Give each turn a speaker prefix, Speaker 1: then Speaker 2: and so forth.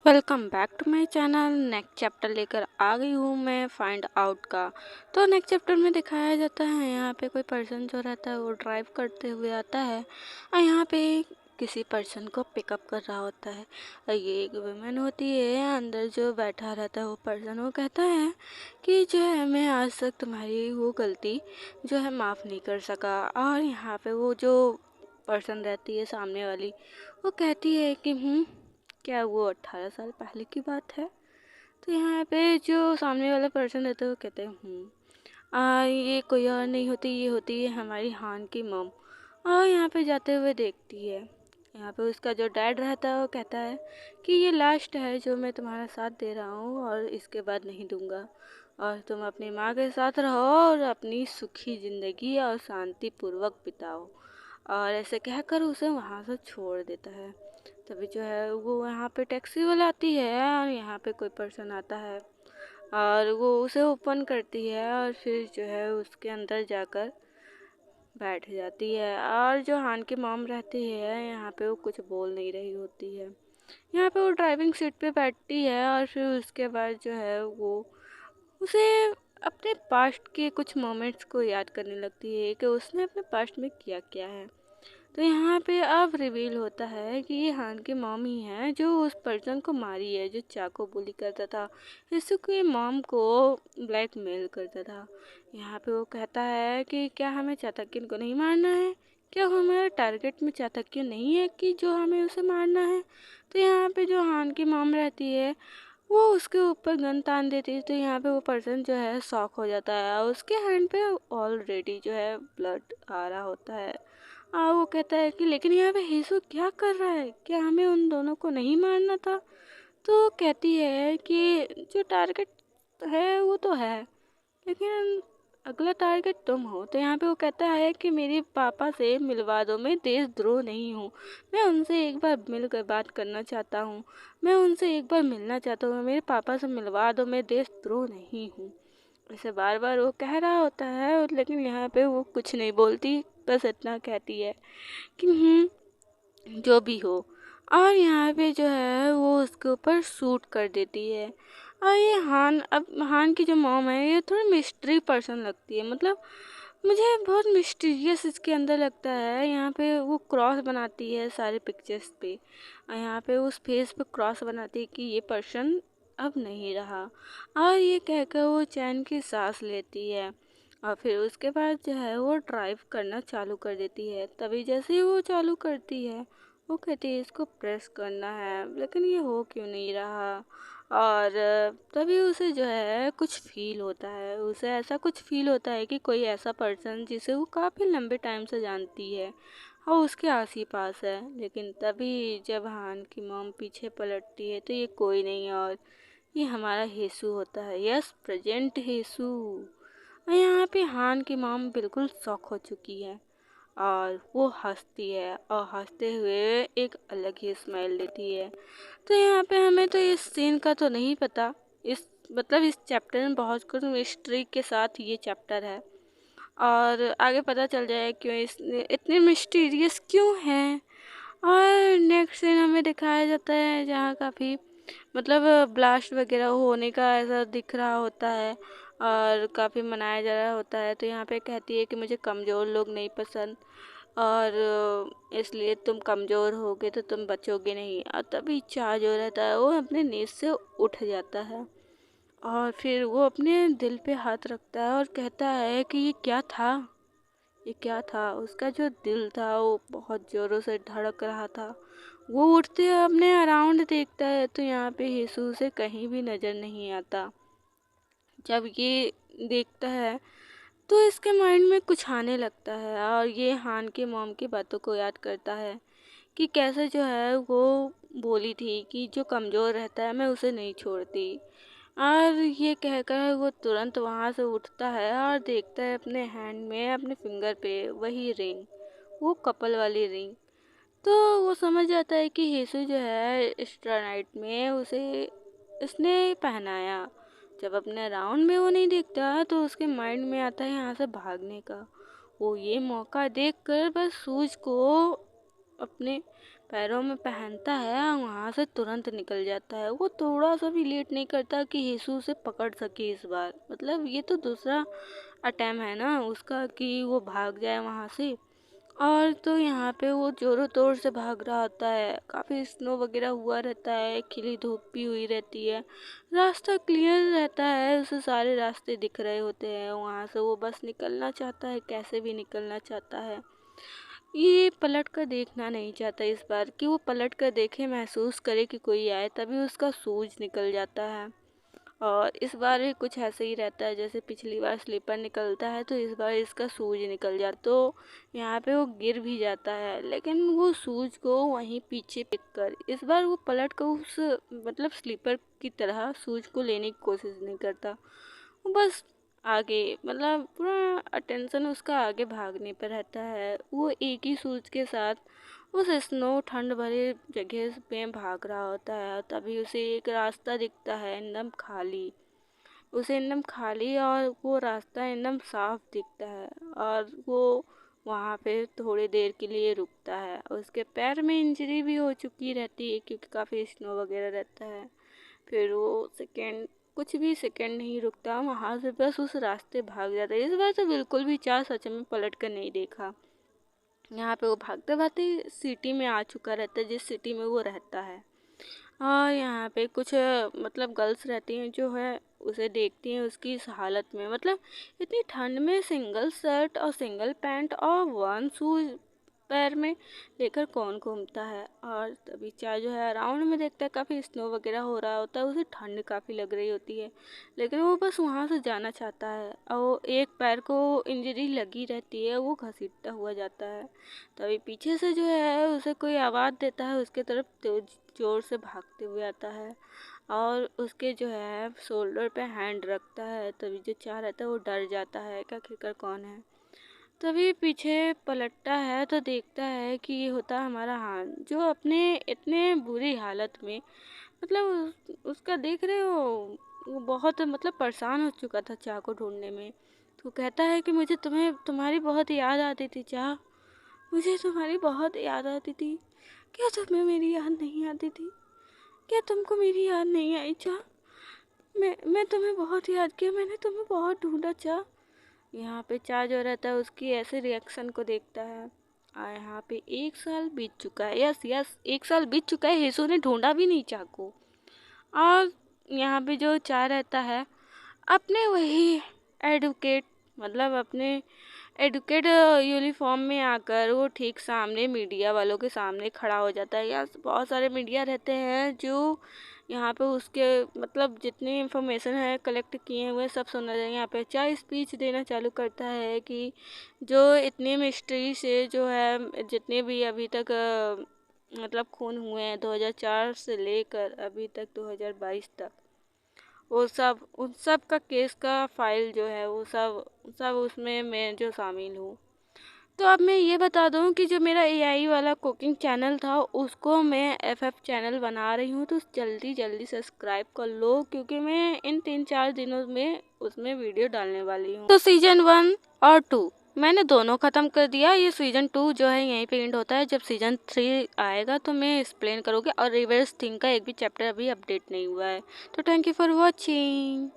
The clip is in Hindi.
Speaker 1: Welcome back to my channel. Next chapter लेकर आ गई हूँ मैं फाइंड आउट का। तो नेक्स्ट चैप्टर में दिखाया जाता है यहाँ पे कोई पर्सन जो रहता है वो ड्राइव करते हुए आता है और यहाँ पे किसी पर्सन को पिकअप कर रहा होता है। और ये एक वुमेन होती है, अंदर जो बैठा रहता है वो पर्सन, वो कहता है कि जो है मैं आज तक तुम्हारी वो गलती जो है माफ़ नहीं कर सका। और यहाँ पे वो जो पर्सन रहती है सामने वाली, वो कहती है कि क्या वो 18 साल पहले की बात है। तो यहाँ पे जो सामने वाला पर्सन रहता है वो कहते हैं ये कोई और नहीं होती, ये होती है हमारी हान की मम। और यहाँ पे जाते हुए देखती है, यहाँ पे उसका जो डैड रहता है वो कहता है कि ये लास्ट है जो मैं तुम्हारा साथ दे रहा हूँ और इसके बाद नहीं दूंगा, और तुम अपनी माँ के साथ रहो और अपनी सुखी ज़िंदगी और शांति पूर्वक बिताओ। और ऐसे कहकर उसे वहाँ से छोड़ देता है। तभी जो है वो यहाँ पे टैक्सी वाला आती है और यहाँ पे कोई पर्सन आता है और वो उसे ओपन करती है और फिर जो है उसके अंदर जाकर बैठ जाती है। और जो हान की मॉम रहती है यहाँ पे वो कुछ बोल नहीं रही होती है। यहाँ पे वो ड्राइविंग सीट पे बैठती है और फिर उसके बाद जो है वो उसे अपने पास्ट के कुछ मोमेंट्स को याद करने लगती है कि उसने अपने पास्ट में किया क्या है। तो यहाँ पे अब रिवील होता है कि ये हान की मॉम ही है जो उस पर्सन को मारी है, जो चाको बुली करता था, इसकी मॉम को ब्लैकमेल करता था। यहाँ पे वो कहता है कि क्या हमें चातकिन को नहीं मारना है, क्या हमारे टारगेट में चातकिन नहीं है कि जो हमें उसे मारना है। तो यहाँ पे जो हान की मॉम रहती है वो उसके ऊपर गन तान देती है। तो यहाँ पे वो पर्सन जो है शॉक हो जाता है और उसके हैंड पे ऑलरेडी जो है ब्लड आ रहा होता है। वो कहता है कि लेकिन यहाँ पे यीशु क्या कर रहा है, क्या हमें उन दोनों को नहीं मारना था। तो कहती है कि जो टारगेट है वो तो है, लेकिन अगला टारगेट तुम हो। तो यहाँ पे वो कहता है कि मेरे पापा से मिलवा दो, मैं देशद्रोह नहीं हूँ, मैं उनसे एक बार मिलकर बात करना चाहता हूँ, मैं उनसे एक बार मिलना चाहता हूँ, मेरे पापा से मिलवा दो, मैं देशद्रोह नहीं हूँ। ऐसे बार बार वो कह रहा होता है लेकिन यहाँ पे वो कुछ नहीं बोलती, बस इतना कहती है कि जो भी हो। और यहाँ पे जो है वो उसके ऊपर सूट कर देती है। और ये हान की जो मॉम है ये थोड़ी मिस्ट्री पर्सन लगती है, मतलब मुझे बहुत मिस्टीरियस इसके अंदर लगता है। यहाँ पे वो क्रॉस बनाती है सारे पिक्चर्स पे और यहाँ पे उस फेस पे क्रॉस बनाती है कि ये पर्सन अब नहीं रहा। और ये कहकर वो चैन की सांस लेती है और फिर उसके बाद जो है वो ड्राइव करना चालू कर देती है। तभी जैसे ही वो चालू करती है वो कहती है इसको प्रेस करना है, लेकिन ये हो क्यों नहीं रहा। और तभी उसे जो है कुछ फील होता है, उसे ऐसा कुछ फील होता है कि कोई ऐसा पर्सन जिसे वो काफ़ी लंबे टाइम से जानती है और उसके आस ही पास है। लेकिन तभी जब हान की मॉम पीछे पलटती है तो ये कोई नहीं और ये हमारा येसु होता है। यस, प्रेजेंट येसु। और यहाँ पे हान की मॉम बिल्कुल शॉक हो चुकी है और वो हंसती है और हंसते हुए एक अलग ही स्माइल देती है। तो यहाँ पे हमें तो इस सीन का तो नहीं पता, इस मतलब इस चैप्टर में बहुत कुछ मिस्ट्री के साथ ये चैप्टर है और आगे पता चल जाए क्यों इस इतने मिस्टीरियस क्यों है। और नेक्स्ट सीन हमें दिखाया जाता है जहाँ काफ़ी मतलब ब्लास्ट वगैरह होने का ऐसा दिख रहा होता है और काफ़ी मनाया जा रहा होता है। तो यहाँ पे कहती है कि मुझे कमज़ोर लोग नहीं पसंद और इसलिए तुम कमज़ोर होगे तो तुम बचोगे नहीं। और तभी चार जो रहता है वो अपने नींद से उठ जाता है और फिर वो अपने दिल पे हाथ रखता है और कहता है कि ये क्या था, ये क्या था। उसका जो दिल था वो बहुत ज़ोरों से धड़क रहा था। वो उठते हुए अपने अराउंड देखता है तो यहाँ पे यीशु उसे कहीं भी नज़र नहीं आता। जब ये देखता है तो इसके माइंड में कुछ आने लगता है और ये हान के मॉम की बातों को याद करता है कि कैसे जो है वो बोली थी कि जो कमज़ोर रहता है मैं उसे नहीं छोड़ती। और ये कहकर वो तुरंत वहाँ से उठता है और देखता है अपने हैंड में, अपने फिंगर पे वही रिंग, वो कपल वाली रिंग। तो वो समझ जाता है कि यीशु जो है एक्स्ट्रा नाइट में उसे इसने पहनाया। जब अपने राउंड में वो नहीं देखता तो उसके माइंड में आता है यहाँ से भागने का। वो ये मौका देखकर बस सूज को अपने पैरों में पहनता है और वहाँ से तुरंत निकल जाता है। वो थोड़ा सा भी लेट नहीं करता कि यीशु उसे पकड़ सके इस बार। मतलब ये तो दूसरा अटेम्प्ट है ना उसका कि वो भाग जाए वहाँ से। और तो यहाँ पे वो जोरों तोर से भाग रहा होता है। काफ़ी स्नो वगैरह हुआ रहता है, खिली धूप भी हुई रहती है, रास्ता क्लियर रहता है, उसे सारे रास्ते दिख रहे होते हैं। वहाँ से वो बस निकलना चाहता है, कैसे भी निकलना चाहता है। ये पलट कर देखना नहीं चाहता इस बार कि वो पलट कर देखे, महसूस करे कि कोई आए, तभी उसका सूज निकल जाता है। और इस बार भी कुछ ऐसे ही रहता है जैसे पिछली बार स्लीपर निकलता है, तो इस बार इसका सूज निकल जाता, तो यहाँ पे वो गिर भी जाता है। लेकिन वो सूज को वहीं पीछे पिक कर इस बार वो पलट कर उस मतलब स्लीपर की तरह सूज को लेने की कोशिश नहीं करता। वो बस आगे मतलब पूरा अटेंशन उसका आगे भागने पर रहता है। वो एक ही सूज के साथ उस स्नो ठंड भरे जगह पे भाग रहा होता है। तभी उसे एक रास्ता दिखता है एकदम खाली, उसे एकदम खाली, और वो रास्ता एकदम साफ दिखता है। और वो वहाँ पे थोड़ी देर के लिए रुकता है। उसके पैर में इंजरी भी हो चुकी रहती है क्योंकि काफ़ी स्नो वगैरह रहता है। फिर वो सेकेंड कुछ भी सेकेंड नहीं रुकता, वहाँ से बस उस रास्ते भाग जाता है। इस बार तो बिल्कुल भी चार सच में पलट कर नहीं देखा। यहाँ पे वो भागते भागते सिटी में आ चुका रहता है, जिस सिटी में वो रहता है। और यहाँ पे कुछ मतलब गर्ल्स रहती हैं जो है उसे देखती हैं उसकी इस हालत में। मतलब इतनी ठंड में सिंगल शर्ट और सिंगल पैंट और वन शूज पैर में लेकर कौन घूमता है। और तभी चाय जो है अराउंड में देखता है काफ़ी स्नो वगैरह हो रहा होता है, उसे ठंड काफ़ी लग रही होती है, लेकिन वो बस वहाँ से जाना चाहता है। और वो एक पैर को इंजरी लगी रहती है, वो घसीटता हुआ जाता है। तभी पीछे से जो है उसे कोई आवाज़ देता है, उसके तरफ तेज जोर से भागते हुए आता है और उसके जो है शोल्डर पे हैंड रखता है। तभी जो चाह रहता है वो डर जाता है कि आखिरकार कौन है। तभी पीछे पलटता है तो देखता है कि ये होता है हमारा हान, जो अपने इतने बुरी हालत में मतलब उसका देख रहे हो वो बहुत मतलब परेशान हो चुका था चाह को ढूंढने में। तो कहता है कि मुझे तुम्हारी बहुत याद आती थी चाह, मुझे तुम्हारी बहुत याद आती थी। क्या तुम्हें मेरी याद नहीं आती थी? क्या तुमको मेरी याद नहीं आई चाह? मैं तुम्हें बहुत याद किया, मैंने तुम्हें बहुत ढूंढा चाह। यहाँ पे चाह जो रहता है उसकी ऐसे रिएक्शन को देखता है। और यहाँ पे 1 साल बीत चुका है। यस यस, 1 साल बीत चुका है, यीशु ने ढूंढा भी नहीं चाह को। और यहाँ पे जो चाह रहता है अपने वही एडवोकेट मतलब अपने एडुकेट यूनिफॉर्म में आकर वो ठीक सामने मीडिया वालों के सामने खड़ा हो जाता है। यहाँ बहुत सारे मीडिया रहते हैं जो यहाँ पे उसके मतलब जितनी इंफॉर्मेशन है कलेक्ट किए हुए सब सुना जाए। यहाँ पे चाहे स्पीच देना चालू करता है कि जो इतनी मिस्ट्री से जो है जितने भी अभी तक मतलब खून हुए हैं 2004 से लेकर अभी तक 2022 तक, वो सब उन सब का केस का फाइल जो है वो सब सब उसमें मैं जो शामिल हूँ। तो अब मैं ये बता दूँ कि जो मेरा एआई वाला कुकिंग चैनल था उसको मैं एफएफ चैनल बना रही हूँ, तो जल्दी जल्दी सब्सक्राइब कर लो क्योंकि मैं इन 3-4 दिनों में उसमें वीडियो डालने वाली हूँ। तो सीजन 1 और 2 मैंने दोनों ख़त्म कर दिया। ये सीजन 2 जो है यहीं पे एंड होता है। जब सीजन 3 आएगा तो मैं एक्सप्लेन करूँगी। और रिवर्स थिंग का एक भी चैप्टर अभी अपडेट नहीं हुआ है। तो थैंक यू फॉर वॉचिंग।